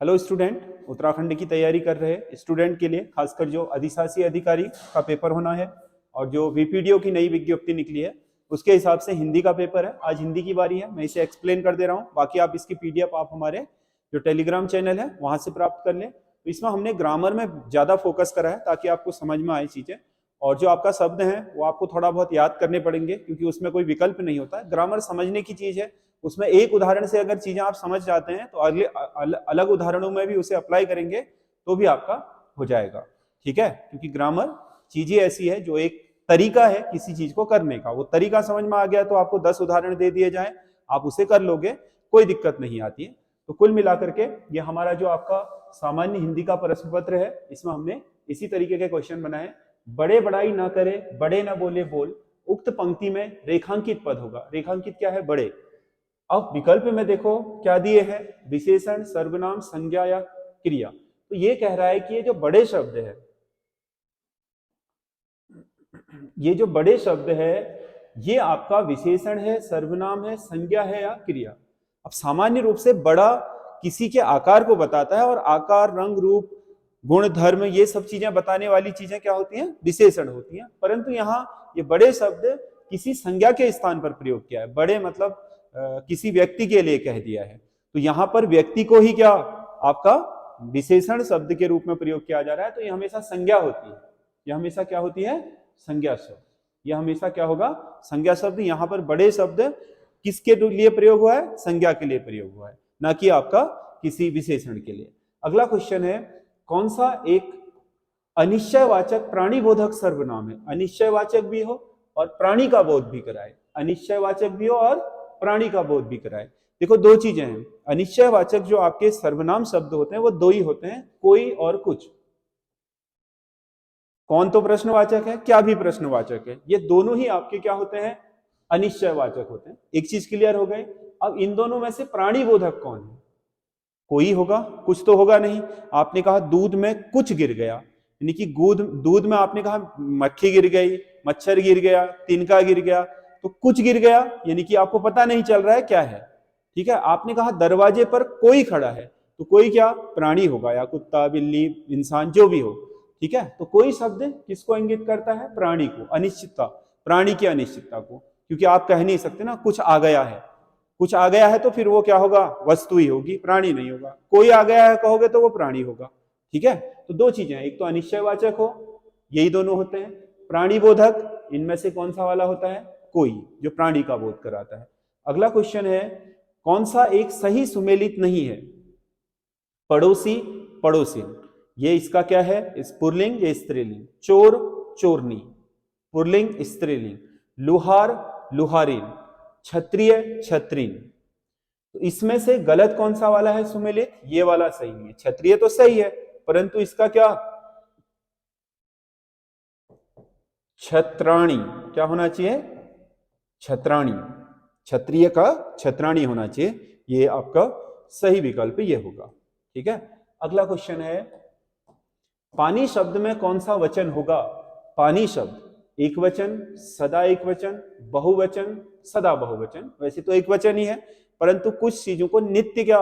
Hello student, Uttarakhand की तैयारी कर रहे स्टूडेंट के लिए खासकर जो अधिशासी अधिकारी का पेपर होना है और जो वीपीडीओ की नई विज्ञप्ति निकली है उसके हिसाब से हिंदी का पेपर है। आज हिंदी की बारी है, मैं इसे एक्सप्लेन कर दे रहा हूँ। बाकी आप इसकी पीडीएफ आप हमारे जो टेलीग्राम चैनल है वहां से प्राप्त कर लें। तो इसमें हमने ग्रामर में ज्यादा फोकस करा है ताकि आपको समझ में आए चीजें, और जो आपका शब्द है वो आपको थोड़ा बहुत याद करने पड़ेंगे क्योंकि उसमें कोई विकल्प नहीं होता है। ग्रामर समझने की चीज है, उसमें एक उदाहरण से अगर चीजें आप समझ जाते हैं तो अगले अलग उदाहरणों में भी उसे अप्लाई करेंगे तो भी आपका हो जाएगा। ठीक है, क्योंकि ग्रामर चीजें ऐसी है जो एक तरीका है किसी चीज को करने का। वो तरीका समझ में आ गया तो आपको 10 उदाहरण दे दिए जाए, आप उसे कर लोगे, कोई दिक्कत नहीं आती है। तो कुल मिलाकर के ये हमारा जो आपका सामान्य हिंदी का प्रश्न पत्र है, इसमें हमने इसी तरीके के क्वेश्चन बनाए। बड़े बड़ाई ना करे, बड़े ना बोले बोल, उक्त पंक्ति में रेखांकित पद होगा। रेखांकित क्या है? बड़े। अब विकल्प में देखो क्या दिए हैं, विशेषण, सर्वनाम, संज्ञा या क्रिया। तो ये कह रहा है कि ये जो बड़े शब्द है, ये जो बड़े शब्द है ये आपका विशेषण है, सर्वनाम है, संज्ञा है या क्रिया। अब सामान्य रूप से बड़ा किसी के आकार को बताता है और आकार, रंग, रूप, गुण, धर्म, ये सब चीजें बताने वाली चीजें क्या होती हैं? विशेषण होती हैं। परंतु यहाँ ये बड़े शब्द किसी संज्ञा के स्थान पर प्रयोग किया है। बड़े मतलब किसी व्यक्ति के लिए कह दिया है, तो यहाँ पर व्यक्ति को ही क्या आपका विशेषण शब्द के रूप में प्रयोग किया जा रहा है। तो ये हमेशा संज्ञा होती है, ये हमेशा क्या होती है? संज्ञा शब्द। यह हमेशा क्या होगा? संज्ञा शब्द। यहाँ पर बड़े शब्द किसके लिए प्रयोग हुआ है? संज्ञा के लिए प्रयोग हुआ है, ना कि आपका किसी विशेषण के लिए। अगला क्वेश्चन है, कौन सा एक अनिश्चयवाचक प्राणीबोधक सर्वनाम है? अनिश्चयवाचक भी हो और प्राणी का बोध भी कराए। अनिश्चयवाचक भी हो और प्राणी का बोध भी कराए। देखो दो चीजें हैं। अनिश्चयवाचक जो आपके सर्वनाम शब्द होते हैं वो दो ही होते हैं, कोई और कुछ। कौन तो प्रश्नवाचक है, क्या भी प्रश्नवाचक है। ये दोनों ही आपके क्या होते हैं? अनिश्चयवाचक होते हैं। एक चीज क्लियर हो गई। अब इन दोनों में से प्राणीबोधक कौन है? कोई होगा, कुछ तो होगा नहीं। आपने कहा दूध में कुछ गिर गया, यानी कि दूध में आपने कहा मक्खी गिर गई, मच्छर गिर गया, तिनका गिर गया, तो कुछ गिर गया यानी कि आपको पता नहीं चल रहा है क्या है। ठीक है, आपने कहा दरवाजे पर कोई खड़ा है, तो कोई क्या प्राणी होगा, या कुत्ता, बिल्ली, इंसान, जो भी हो। ठीक है, तो कोई शब्द किसको इंगित करता है? प्राणी को, अनिश्चितता, प्राणी की अनिश्चितता को। क्योंकि आप कह नहीं सकते ना कुछ आ गया है। कुछ आ गया है तो फिर वो क्या होगा? वस्तु ही होगी, प्राणी नहीं होगा। कोई आ गया है कहोगे तो वो प्राणी होगा। ठीक है, तो दो चीजें, एक तो अनिश्चयवाचक हो, यही दोनों होते हैं। प्राणीबोधक, इनमें से कौन सा वाला होता है? कोई, जो प्राणी का बोध कराता है। अगला क्वेश्चन है, कौन सा एक सही सुमेलित नहीं है? पड़ोसी, पड़ोसिन, ये इसका क्या है? पुल्लिंग या स्त्रीलिंग? चोर, चोरनी, पुल्लिंग स्त्रीलिंग। लुहार, लुहारिन, क्षत्रिय, क्षत्रिन। तो इसमें से गलत कौन सा वाला है सुमेलित? ये वाला सही है। क्षत्रिय तो सही है, परंतु इसका क्या? छत्राणी, क्या होना चाहिए? छत्राणी। क्षत्रिय का छत्राणी होना चाहिए, ये आपका सही विकल्प ये होगा। ठीक है, अगला क्वेश्चन है, पानी शब्द में कौन सा वचन होगा? पानी शब्द एक वचन, सदा एक वचन, बहुवचन, सदा बहुवचन। वैसे तो एक वचन ही है, परंतु कुछ चीजों को नित्य क्या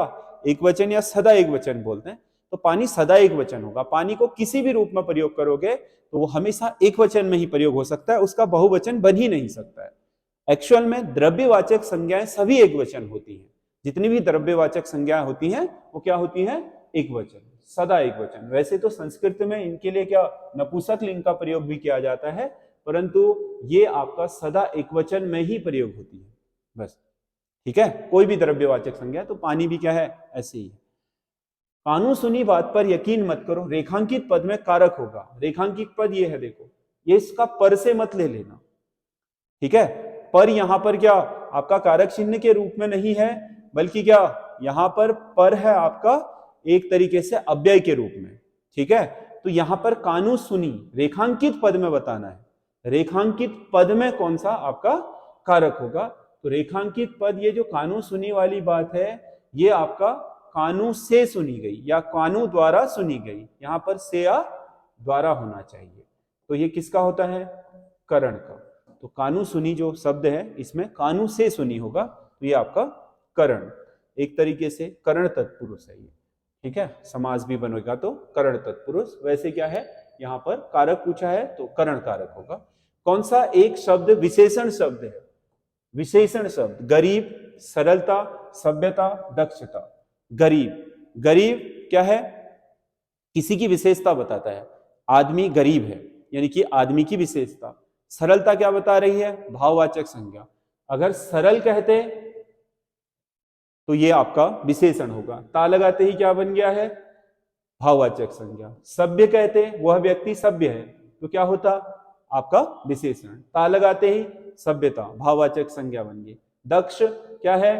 एक वचन या सदा एक वचन बोलते हैं। तो पानी सदा एक वचन होगा। पानी को किसी भी रूप में प्रयोग करोगे तो वो हमेशा एक वचन में ही प्रयोग हो सकता है, उसका बहुवचन बन ही नहीं सकता है। एक्चुअल में द्रव्यवाचक संज्ञाएं सभी एक वचन होती हैं। जितनी भी द्रव्यवाचक संज्ञाएं होती हैं वो क्या होती हैं? एक वचन, सदा एक वचन। वैसे तो संस्कृत में इनके लिए क्या नपुंसक लिंग का प्रयोग भी किया जाता है, परंतु ये आपका सदा एक वचन में ही प्रयोग होती है बस। ठीक है, कोई भी द्रव्यवाचक संज्ञा, तो पानी भी क्या है? ऐसे ही। कानून सुनी बात पर यकीन मत करो, रेखांकित पद में कारक होगा। रेखांकित पद ये है, देखो, ये इसका पर से मत ले लेना। ठीक है, पर यहां पर क्या आपका कारक चिन्ह के रूप में नहीं है, बल्कि क्या यहां पर है आपका एक तरीके से अव्यय के रूप में। ठीक है, तो यहां पर कानून सुनी रेखांकित पद में बताना है। रेखांकित पद में कौन सा आपका कारक होगा? तो रेखांकित पद, ये जो कानून सुनी वाली बात है, ये आपका कानून से सुनी गई या कानून द्वारा सुनी गई। यहां पर से या द्वारा होना चाहिए। तो ये किसका होता है? करण का। तो कानून सुनी जो शब्द है इसमें कानून से सुनी होगा, तो ये आपका करण, एक तरीके से करण तत्पुरुष है ये। ठीक है, समास भी बनेगा तो करण तत्पुरुष। वैसे क्या है, यहां पर कारक पूछा है तो करण कारक होगा। कौन सा एक शब्द विशेषण शब्द है? विशेषण शब्द गरीब, सरलता, सभ्यता, दक्षता। गरीब, गरीब क्या है? किसी की विशेषता बताता है। आदमी गरीब है यानी कि आदमी की विशेषता। सरलता क्या बता रही है? भाववाचक संज्ञा। अगर सरल कहते तो ये आपका विशेषण होगा, ता लगाते ही क्या बन गया है? भाववाचक संज्ञा। सभ्य कहते वह व्यक्ति सभ्य है तो क्या होता? आपका विशेषण। ता लगाते ही सभ्यता, भाववाचक संज्ञा बन गई। दक्ष क्या है?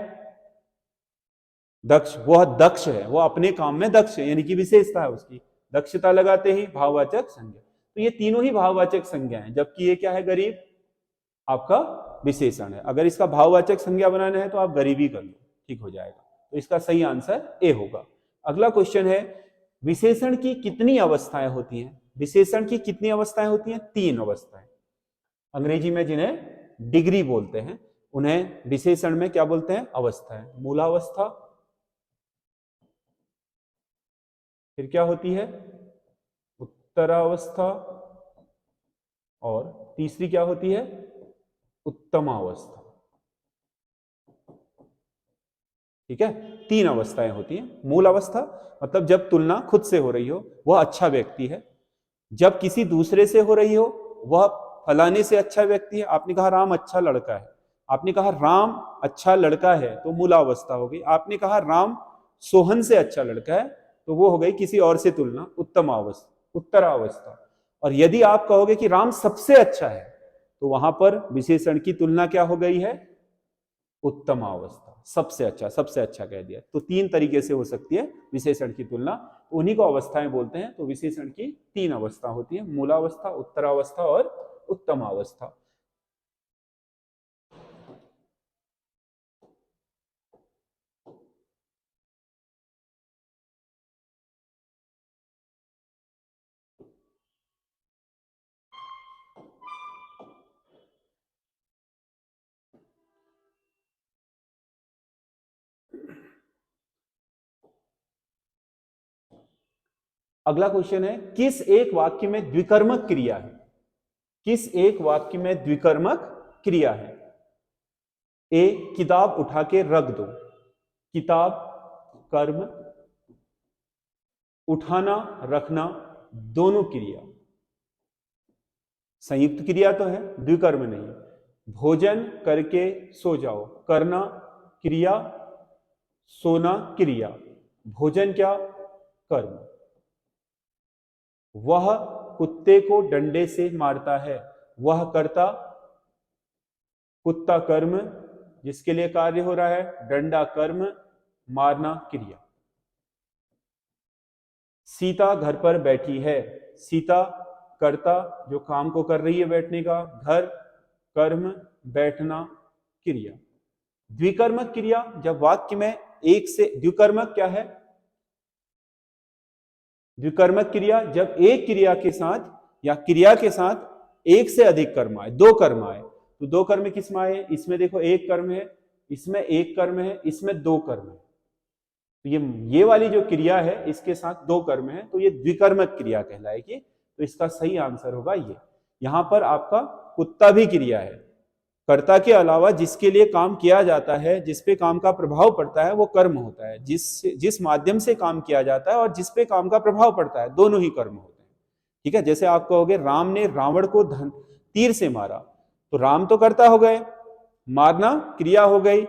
दक्ष, वह दक्ष है, वह अपने काम में दक्ष है यानी कि विशेषता है उसकी। दक्षता लगाते ही भाववाचक संज्ञा। तो ये तीनों ही भाववाचक संज्ञा है, जबकि ये क्या है? गरीब आपका विशेषण है। अगर इसका भाववाचक संज्ञा बनाना है तो आप गरीबी कर लो, ठीक हो जाएगा। तो इसका सही आंसर ए होगा। अगला क्वेश्चन है, विशेषण की कितनी अवस्थाएं होती हैं? विशेषण की कितनी अवस्थाएं होती हैं? 3 अवस्थाएं। अंग्रेजी में जिन्हें डिग्री बोलते हैं उन्हें विशेषण में क्या बोलते हैं? अवस्थाएं। मूलावस्था, फिर क्या होती है? उत्तरावस्था, और तीसरी क्या होती है? उत्तमावस्था। ठीक है, 3 अवस्थाएं होती हैं। मूल अवस्था मतलब जब तुलना खुद से हो रही हो, वह अच्छा व्यक्ति है। जब किसी दूसरे से हो रही हो, वह फलाने से अच्छा व्यक्ति है। आपने कहा राम अच्छा लड़का है, आपने कहा राम अच्छा लड़का है तो मूलावस्था हो गई। आपने कहा राम सोहन से अच्छा लड़का है तो वो हो गई किसी और से तुलना, उत्तमावस्था, उत्तरावस्था। और यदि आप कहोगे कि राम सबसे अच्छा है तो वहां पर विशेषण की तुलना क्या हो गई है? उत्तमावस्था। सबसे अच्छा, सबसे अच्छा कह दिया। तो 3 तरीके से हो सकती है विशेषण की तुलना, उन्हीं को अवस्थाएं बोलते हैं। तो विशेषण की 3 अवस्था होती है, मूलावस्था, उत्तरावस्था और उत्तमावस्था। अगला क्वेश्चन है, किस एक वाक्य में द्विकर्मक क्रिया है? किस एक वाक्य में द्विकर्मक क्रिया है? ए, किताब उठा के रख दो। किताब कर्म, उठाना रखना दोनों क्रिया। संयुक्त क्रिया तो है, द्विकर्म नहीं। भोजन करके सो जाओ, करना क्रिया, सोना क्रिया। भोजन क्या? कर्म। वह कुत्ते को डंडे से मारता है, वह करता कुत्ता कर्म, जिसके लिए कार्य हो रहा है, डंडा कर्म, मारना क्रिया। सीता घर पर बैठी है, सीता कर्ता जो काम को कर रही है बैठने का, घर कर्म, बैठना क्रिया। द्विकर्मक क्रिया जब वाक्य में एक से, द्विकर्मक क्या है? द्विकर्मक क्रिया जब एक क्रिया के साथ या क्रिया के साथ एक से अधिक कर्म आए, 2 कर्म आए। तो 2 कर्म किस में आए? इसमें देखो एक कर्म है, इसमें एक कर्म है, इसमें 2 कर्म है। तो ये वाली जो क्रिया है इसके साथ 2 कर्म है तो ये द्विकर्मक क्रिया कहलाएगी। तो इसका सही आंसर होगा ये। यहां पर आपका कुत्ता भी क्रिया है। कर्ता के अलावा जिसके लिए काम किया जाता है, जिस पे काम का प्रभाव पड़ता है, वो कर्म होता है। जिस माध्यम से काम किया जाता है और जिस पे काम का प्रभाव पड़ता है, दोनों ही कर्म होते हैं। ठीक है, जैसे आप कहोगे राम ने रावण को तीर से मारा, तो राम तो कर्ता हो गए, मारना क्रिया हो गई।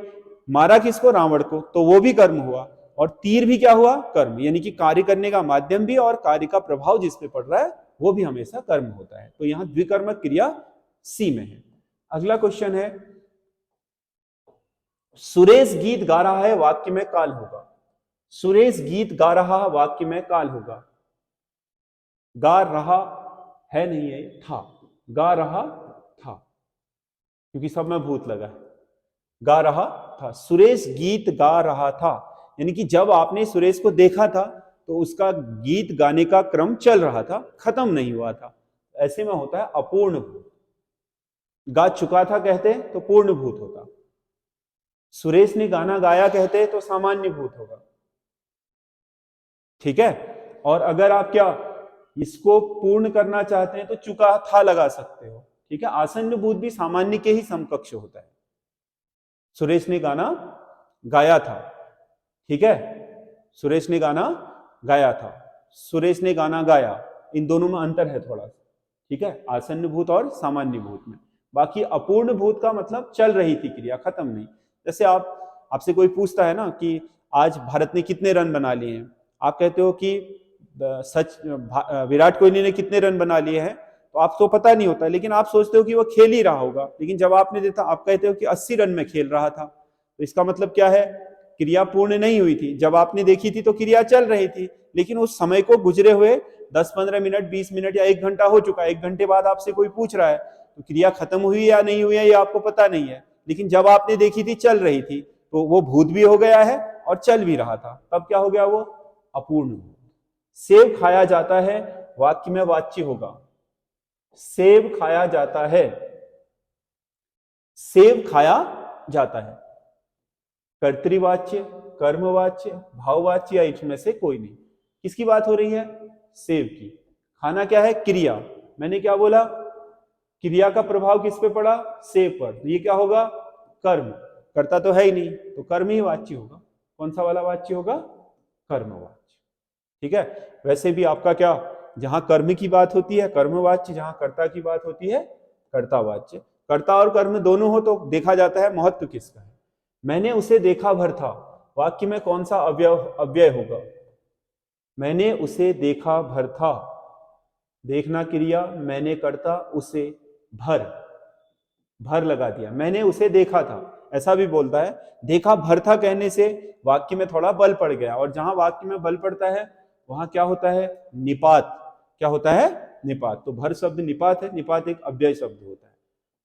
मारा किसको? रावण को, तो वो भी कर्म हुआ। और तीर भी क्या हुआ? कर्म। यानी कि कार्य करने का माध्यम भी और कार्य का प्रभाव जिस पे पड़ रहा है वो भी हमेशा कर्म होता है। तो यहां द्विकर्मक क्रिया सी में है। अगला क्वेश्चन है, सुरेश गीत गा रहा है वाक्य में काल होगा। सुरेश गीत गा रहा वाक्य में काल होगा। गा रहा है नहीं है, था। गा रहा था क्योंकि सब में भूत लगा है। गा रहा था, सुरेश गीत गा रहा था यानी कि जब आपने सुरेश को देखा था तो उसका गीत गाने का क्रम चल रहा था, खत्म नहीं हुआ था। ऐसे में होता है अपूर्ण भूत। गा चुका था कहते तो पूर्ण भूत होता। सुरेश ने गाना गाया कहते तो सामान्य भूत होगा। ठीक है। और अगर आप क्या इसको पूर्ण करना चाहते हैं तो चुका था लगा सकते हो, ठीक है। आसन्न भूत भी सामान्य के ही समकक्ष होता है। सुरेश ने गाना गाया था, ठीक है, सुरेश ने गाना गाया था, सुरेश ने गाना गाया, इन दोनों में अंतर है थोड़ा सा, ठीक है, आसन्न भूत और सामान्य भूत में। बाकी अपूर्ण भूत का मतलब चल रही थी क्रिया, खत्म नहीं। जैसे आपसे कोई पूछता है ना कि आज भारत ने कितने रन बना लिए हैं, आप कहते हो कि विराट कोहली ने कितने रन बना लिए हैं, तो आपको पता नहीं होता, लेकिन आप सोचते हो कि वो खेल ही रहा होगा, लेकिन जब आपने देखा आप कहते हो कि 80 रन में खेल रहा था। तो इसका मतलब क्या है, क्रिया पूर्ण नहीं हुई थी। जब आपने देखी थी तो क्रिया चल रही थी, लेकिन उस समय को गुजरे हुए 10-15 मिनट, 20 मिनट या 1 घंटा हो चुका है। 1 घंटे बाद आपसे कोई पूछ रहा है तो क्रिया खत्म हुई या नहीं हुई है ये आपको पता नहीं है, लेकिन जब आपने देखी थी चल रही थी, तो वो भूत भी हो गया है और चल भी रहा था, तब क्या हो गया, वो अपूर्ण भूत। सेब खाया जाता है, वाक्य में वाच्य होगा। सेब खाया जाता है, सेब खाया जाता है, कर्तृवाच्य, कर्मवाच्य, भाववाच्य या इसमें से कोई नहीं। किसकी बात हो रही है, सेब की। खाना क्या है, क्रिया। मैंने क्या बोला, क्रिया का प्रभाव किस पे पड़ा, सेब पर, ये क्या होगा, कर्म। कर्ता तो है ही नहीं, तो कर्म ही वाच्य होगा। कौन सा वाला वाच्य होगा, कर्मवाच्य, ठीक है। वैसे भी आपका क्या, जहां कर्म की बात होती है कर्मवाच्य, जहां कर्ता की बात होती है कर्तावाच्य। कर्ता और कर्म दोनों हो तो देखा जाता है महत्व किसका है। मैंने उसे देखा भर था, वाक्य में कौन सा अव्यय होगा, मैंने उसे देखा भर था, देखना क्रिया, मैंने कर्ता, उसे भर, भर लगा दिया, मैंने उसे देखा था। ऐसा भी बोलता है, देखा भर था कहने से वाक्य में थोड़ा बल पड़ गया, और जहां वाक्य में बल पड़ता है वहां क्या होता है, निपात। क्या होता है, निपात। तो भर शब्द निपात है, निपात एक अव्यय शब्द होता है।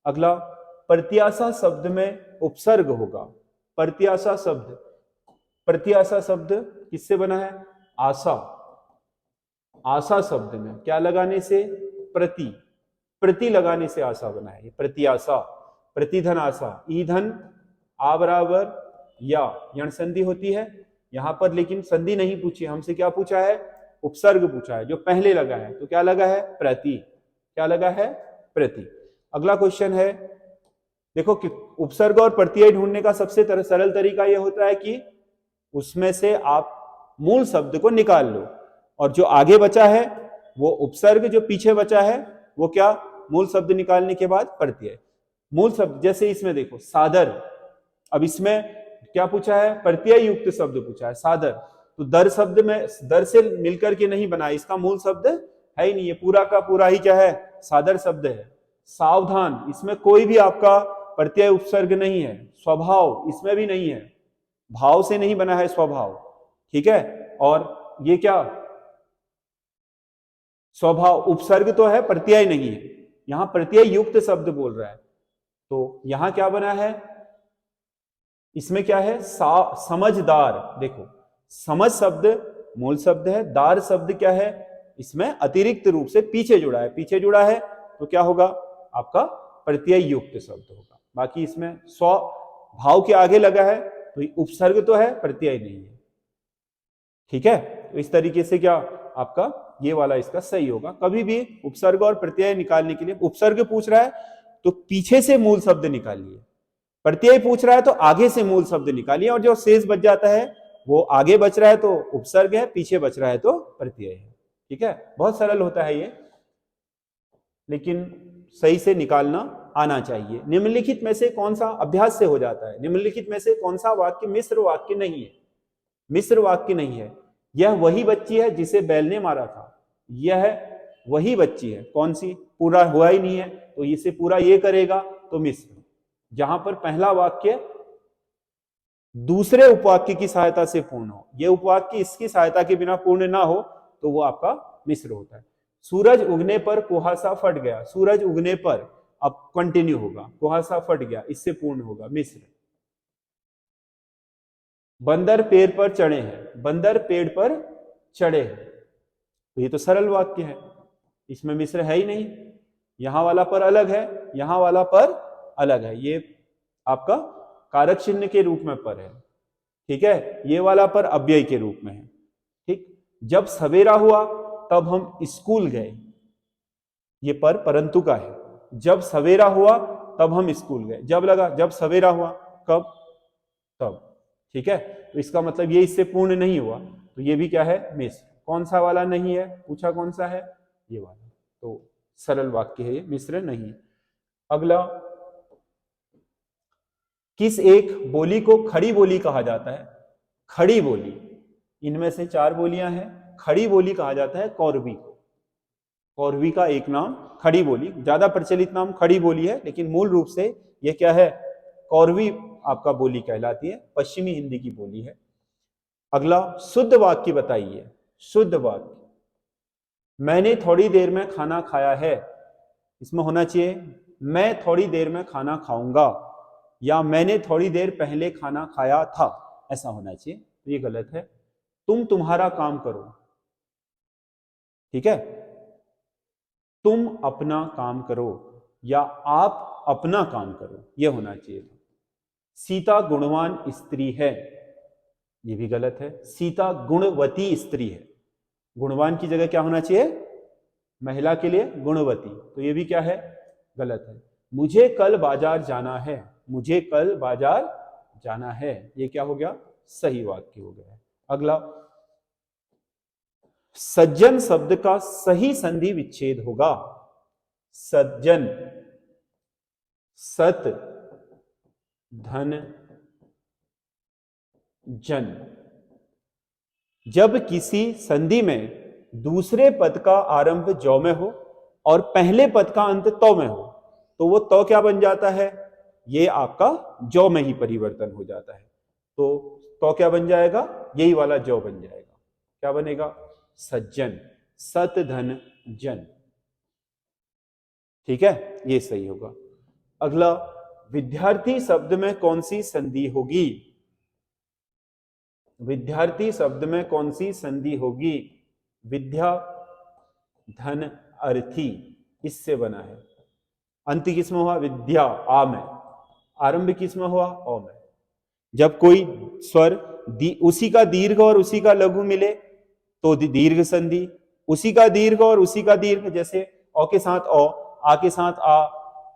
अगला, प्रत्याशा शब्द में उपसर्ग होगा। प्रत्याशा शब्द, प्रत्याशा शब्द किससे बना है, आशा। आशा शब्द में क्या लगाने से, प्रति, प्रति लगाने से आशा बना है, प्रत्याशा। प्रतिधन आशा, ईधन आ बराबर या यण संधि होती है यहां पर, लेकिन संधि नहीं पूछी हमसे, क्या पूछा है, उपसर्ग पूछा है, जो पहले लगा है, तो क्या लगा है, प्रति। क्या लगा है, प्रति। अगला क्वेश्चन है, देखो कि उपसर्ग और प्रत्यय ढूंढने का सबसे सरल तरीका यह होता है कि उसमें से आप मूल शब्द को निकाल लो, और जो आगे बचा है वो उपसर्ग, जो पीछे बचा है वो क्या, मूल शब्द निकालने के बाद प्रत्यय। मूल शब्द जैसे इसमें देखो सादर, अब इसमें क्या पूछा है, प्रत्यय युक्त शब्द पूछा है, सादर। तो दर शब्द में दर से मिलकर के नहीं बना, इसका मूल शब्द है ही नहीं, ये पूरा का पूरा ही क्या है, सादर शब्द है। सावधान, इसमें कोई भी आपका प्रत्यय उपसर्ग नहीं है। स्वभाव, इसमें भी नहीं है, भाव से नहीं बना है स्वभाव, ठीक है। और ये क्या, स्वभाव उपसर्ग तो है, प्रत्यय नहीं है, यहां प्रत्यय युक्त शब्द बोल रहा है। तो यहां क्या बना है, इसमें क्या है, समझदार। देखो समझ शब्द मूल शब्द है, दार शब्द क्या है, इसमें अतिरिक्त रूप से पीछे जुड़ा है, पीछे जुड़ा है तो क्या होगा, आपका प्रत्यय युक्त शब्द होगा। बाकी इसमें स्व भाव के आगे लगा है तो उपसर्ग तो है, प्रत्यय नहीं है, ठीक है। तो इस तरीके से क्या आपका ये वाला इसका सही होगा। कभी भी उपसर्ग और प्रत्यय निकालने के लिए, उपसर्ग पूछ रहा है तो पीछे से मूल शब्द निकालिए, प्रत्यय पूछ रहा है तो आगे से मूल शब्द निकालिए, और जो शेष बच जाता है वो आगे बच रहा है तो उपसर्ग है, पीछे बच रहा है तो प्रत्यय है, ठीक है। बहुत सरल होता है ये, लेकिन सही से निकालना आना चाहिए। निम्नलिखित में से कौन सा, अभ्यास से हो जाता है, निम्नलिखित में से कौन सा वाक्य मिश्र वाक्य नहीं है, मिश्र वाक्य नहीं है। यह वही बच्ची है जिसे बैल ने मारा था, यह वही बच्ची है, कौन सी, पूरा हुआ ही नहीं है तो इसे पूरा ये करेगा तो मिश्र। जहां पर पहला वाक्य दूसरे उपवाक्य की सहायता से पूर्ण हो, यह उपवाक्य इसकी सहायता के बिना पूर्ण ना हो तो वो आपका मिश्र होता है। सूरज उगने पर कुहासा फट गया, सूरज उगने पर, अब कंटिन्यू होगा, कुहासा फट गया, इससे पूर्ण होगा मिश्र। बंदर पेड़ पर चढ़े हैं, बंदर पेड़ पर चढ़े हैं, तो ये तो सरल वाक्य है, इसमें मिश्र है ही नहीं। यहां वाला पर अलग है, यहां वाला पर अलग है, ये आपका कारक चिन्ह के रूप में पर है, ठीक है। ये वाला पर अव्यय के रूप में है, ठीक। जब सवेरा हुआ तब हम स्कूल गए, ये परंतु का है। जब सवेरा हुआ तब हम स्कूल गए, जब लगा जब सवेरा हुआ, कब, तब। ठीक है, तो इसका मतलब ये इससे पूर्ण नहीं हुआ, तो ये भी क्या है, मिश्र। कौन सा वाला नहीं है, पूछा कौन सा है, ये वाला। तो सरल वाक्य है ये, मिश्र नहीं। अगला, किस एक बोली को खड़ी बोली कहा जाता है? खड़ी बोली, इनमें से 4 बोलियां हैं, खड़ी बोली कहा जाता है कौरवी को। कौरवी का एक नाम खड़ी बोली, ज्यादा प्रचलित नाम खड़ी बोली है, लेकिन मूल रूप से यह क्या है, कौरवी आपका बोली कहलाती है, पश्चिमी हिंदी की बोली है। अगला, शुद्ध वाक्य बताइए। शुद्ध वाक्य, मैंने थोड़ी देर में खाना खाया है, इसमें होना चाहिए मैं थोड़ी देर में खाना खाऊंगा, या मैंने थोड़ी देर पहले खाना खाया था, ऐसा होना चाहिए, तो ये गलत है। तुम तुम्हारा काम करो, ठीक है, तुम अपना काम करो, या आप अपना काम करो, यह होना चाहिए था। सीता गुणवान स्त्री है, यह भी गलत है। सीता गुणवती स्त्री है, गुणवान की जगह क्या होना चाहिए, महिला के लिए गुणवती, तो यह भी क्या है, गलत है। मुझे कल बाजार जाना है, मुझे कल बाजार जाना है, यह क्या हो गया, सही वाक्य हो गया। अगला, सज्जन शब्द का सही संधि विच्छेद होगा। सज्जन, सत धन जन। जब किसी संधि में दूसरे पद का आरंभ जौ में हो और पहले पद का अंत तौ में हो, तो वो तौ क्या बन जाता है, ये आपका जौ में ही परिवर्तन हो जाता है। तो तौ क्या बन जाएगा, यही वाला जौ बन जाएगा, क्या बनेगा, सज्जन, सत धन जन। ठीक है, ये सही होगा। अगला, विद्यार्थी शब्द में कौन सी संधि होगी? विद्यार्थी शब्द में कौन सी संधि होगी? विद्या धन अर्थी, इससे बना है। अंत किसमें हुआ, विद्या, आ में। आरंभ किसमें हुआ, ओ में। जब कोई स्वर उसी का दीर्घ और उसी का लघु मिले तो दीर्घ संधि, उसी का दीर्घ और उसी का दीर्घ, जैसे औ के साथ औ, आ के साथ आ,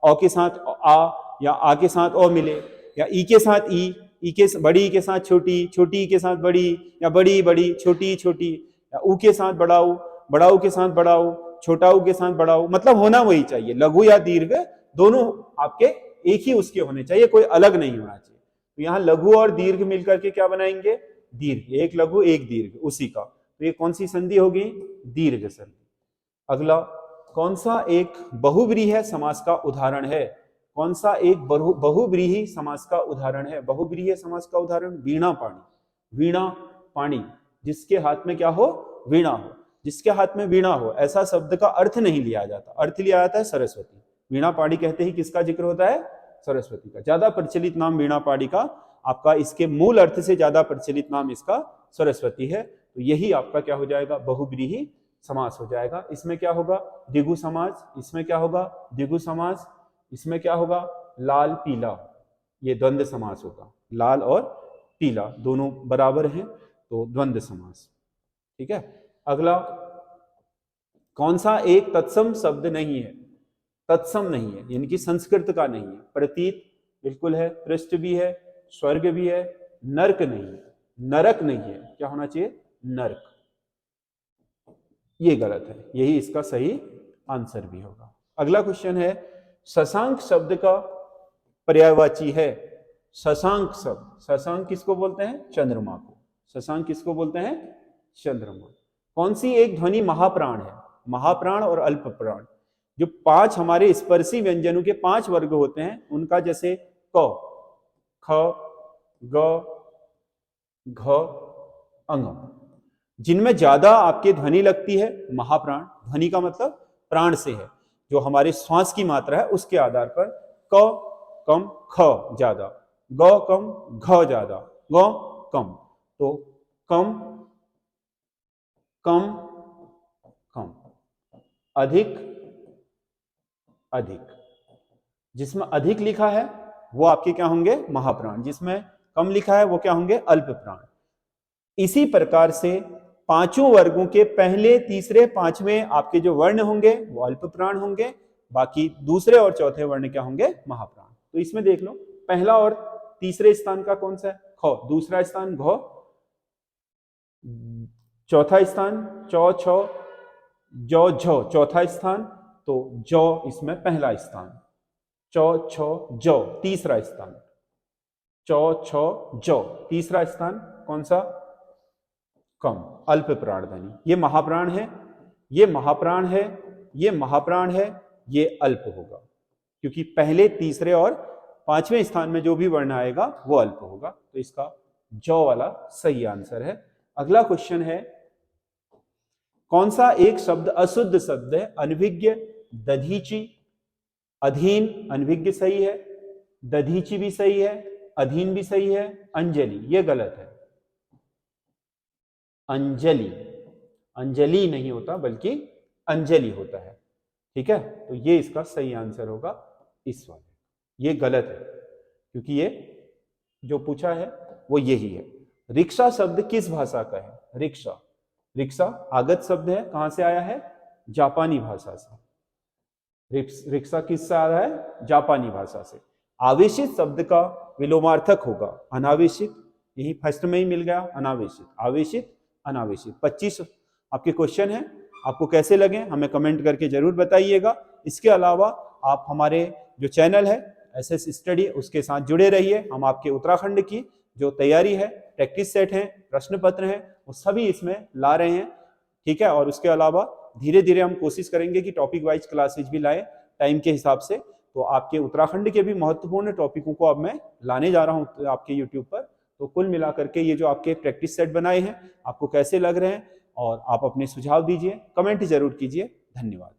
औ के साथ आ, या आ के साथ ओ मिले, या ई के साथ ई के बड़ी के साथ छोटी, छोटी के साथ बड़ी, या बड़ी बड़ी छोटी छोटी, या ऊ के साथ बड़ाऊ, बड़ाऊ के साथ बड़ाऊ, छोटाऊ के साथ बड़ाऊ, मतलब होना वही चाहिए, लघु या दीर्घ दोनों आपके एक ही उसके होने चाहिए, कोई अलग नहीं होना चाहिए। तो यहाँ लघु और दीर्घ मिलकर के क्या बनाएंगे, दीर्घ, एक लघु एक दीर्घ उसी का, तो ये कौन सी संधि होगी, दीर्घ संधि। अगला, कौन सा एक बहुव्रीहि समास का उदाहरण है? कौन सा एक बहुव्रीहि समास का उदाहरण है? बहुव्रीहि समास का उदाहरण, वीणा पाणी। वीणा पाणी, जिसके हाथ में क्या हो, वीणा हो, जिसके हाथ में वीणा हो, ऐसा शब्द का अर्थ नहीं लिया जाता, अर्थ लिया जाता है सरस्वती। वीणा पाणी कहते ही किसका जिक्र होता है, सरस्वती का। ज्यादा प्रचलित नाम वीणा पाणी का आपका, इसके मूल अर्थ से ज्यादा प्रचलित नाम इसका सरस्वती है। तो यही आपका क्या हो जाएगा, बहुव्रीहि समास हो जाएगा। इसमें क्या होगा, द्विगु समास, इसमें क्या होगा, द्विगु समास, इसमें क्या होगा, लाल पीला, ये द्वंद्व समास होगा। लाल और पीला दोनों बराबर हैं, तो द्वंद्व समास। ठीक है। अगला, कौन सा एक तत्सम शब्द नहीं है? तत्सम नहीं है, यानी कि संस्कृत का नहीं है। प्रतीत बिल्कुल है, पृष्ठ भी है, स्वर्ग भी है, नरक नहीं है, नरक नहीं है, क्या होना चाहिए, नरक। ये गलत है, यही इसका सही आंसर भी होगा। अगला क्वेश्चन है, शशांक शब्द का पर्यायवाची है। शशांक शब्द, शशांक किसको बोलते हैं, चंद्रमा को। शशांक किसको बोलते हैं, चंद्रमा। कौन सी एक ध्वनि महाप्राण है? महाप्राण और अल्प प्राण, जो 5 हमारे स्पर्शी व्यंजनों के 5 वर्ग होते हैं उनका, जैसे क, ख, ग, घ, अंग, जिनमें ज्यादा आपके ध्वनि लगती है, महाप्राण। ध्वनि का मतलब प्राण से है, जो हमारे श्वास की मात्रा है उसके आधार पर। क कम, ख ज्यादा, ग कम, घ ज्यादा, ग कम। तो कम कम कम, अधिक अधिक। जिसमें अधिक लिखा है वो आपके क्या होंगे, महाप्राण। जिसमें कम लिखा है वो क्या होंगे, अल्प प्राण। इसी प्रकार से पांचों वर्गों के पहले, तीसरे, पांचवें आपके जो वर्ण होंगे वो अल्प प्राण होंगे, बाकी दूसरे और चौथे वर्ण क्या होंगे, महाप्राण। तो इसमें देख लो पहला और तीसरे स्थान का कौन सा है, ख, दूसरा स्थान घ, चौथा स्थान चौ छ, जौ झ चौथा स्थान, तो जौ इसमें पहला स्थान, चौ छ जौ तीसरा स्थान, चौ छ जौ तीसरा स्थान कौन सा, कम, अल्प प्राण ध्वनि। ये महाप्राण है, ये महाप्राण है, ये महाप्राण है, ये अल्प होगा, क्योंकि पहले, तीसरे और पांचवें स्थान में जो भी वर्ण आएगा वो अल्प होगा। तो इसका जौ वाला सही आंसर है। अगला क्वेश्चन है, कौन सा एक शब्द अशुद्ध शब्द है, अनभिज्ञ, दधीची, अधीन, अनभिज्ञ सही है, दधीची भी सही है, अधीन भी सही है, अंजलि ये गलत है। अंजलि, अंजलि नहीं होता बल्कि अंजलि होता है, ठीक है। तो ये इसका सही आंसर होगा इस वाले, ये गलत है क्योंकि ये जो पूछा है वो यही है। रिक्शा शब्द किस भाषा का है, रिक्शा, रिक्शा आगत शब्द है, कहां से आया है, जापानी भाषा से। रिक्शा किससे आया है, जापानी भाषा से। आवेशित शब्द का विलोमार्थक होगा अनावेशित, यही फर्स्ट में ही मिल गया, अनावेशित, आवेशित, अनावेशित। 25 आपके क्वेश्चन हैं, आपको कैसे लगे हमें कमेंट करके जरूर बताइएगा। इसके अलावा आप हमारे जो चैनल है एसएस स्टडी उसके साथ जुड़े रहिए। हम आपके उत्तराखंड की जो तैयारी है, प्रैक्टिस सेट हैं, प्रश्न पत्र हैं, वो सभी इसमें ला रहे हैं, ठीक है। और उसके अलावा धीरे धीरे हम कोशिश करेंगे कि टॉपिक वाइज क्लासेज भी लाएं टाइम के हिसाब से। तो आपके उत्तराखंड के भी महत्वपूर्ण टॉपिकों को अब मैं लाने जा रहा हूं आपके यूट्यूब पर। तो कुल मिलाकर के ये जो आपके प्रैक्टिस सेट बनाए हैं आपको कैसे लग रहे हैं, और आप अपने सुझाव दीजिए, कमेंट जरूर कीजिए। धन्यवाद।